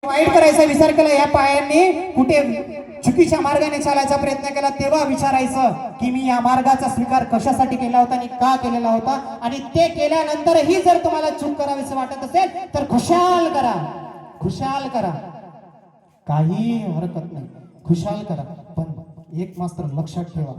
वाईट करायचा विचार केला, या पायांनी कुठे चुकीच्या मार्गाने चालायचा प्रयत्न केला, तेव्हा विचारायचं की मी या मार्गाचा स्वीकार कशासाठी केला होता आणि का केलेला होता, आणि ते केल्यानंतरही जर तुम्हाला चूक करावीशी वाटत असेल तर खुशाल करा, खुशाल करा, काही हरकत नाही, खुशाल करा. पण एक मात्र लक्षात ठेवा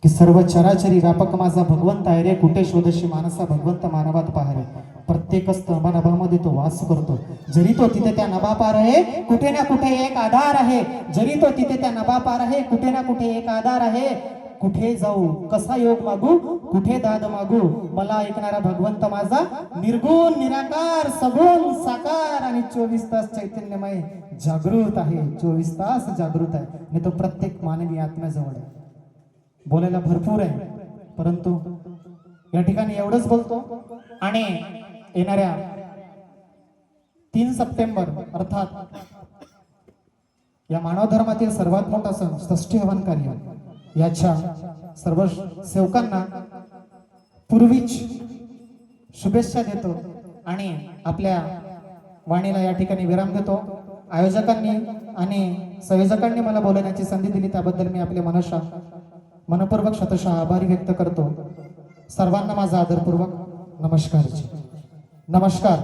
की सर्व चराचरी व्यापक माझा भगवंत आहे रे, कुठे शोधशी मानसा भगवंत मानवात पहारे. प्रत्येकच नभामध्ये तो वास करतो, जरी तो तिथे त्या नभापार आहे कुठे ना कुठे एक आधार आहे, जरी तो तिथे त्या नभापार आहे कुठे ना कुठे एक आधार आहे. कुठे जाऊ, कसा योग मागू, कुठे दाद मागू, मला ऐकणारा भगवंत माझा निर्गुण निराकार सगुण साकार आणि 24 तास चैतन्यमय जागृत आहे, 24 तास जागृत आहे. आणि तो प्रत्येक मानवी आत्म्याजवळ आहे. बोलायला भरपूर आहे, परंतु या ठिकाणी एवढंच बोलतो. आणि येणाऱ्या 3 सप्टेंबर अर्थात या मानव धर्मातील सर्वात मोठा सण षष्ठी हवन कार्य, याच्या सर्व सेवकांना पूर्वीच शुभेच्छा देतो आणि आपल्या वाणीला या ठिकाणी विराम देतो. आयोजकांनी आणि संयोजकांनी मला बोलण्याची संधी दिली त्याबद्दल मी आपले मनपूर्वक शतशः आभारी व्यक्त करतो. सर्वांना माझा आदरपूर्वक नमस्कार. नमस्कार.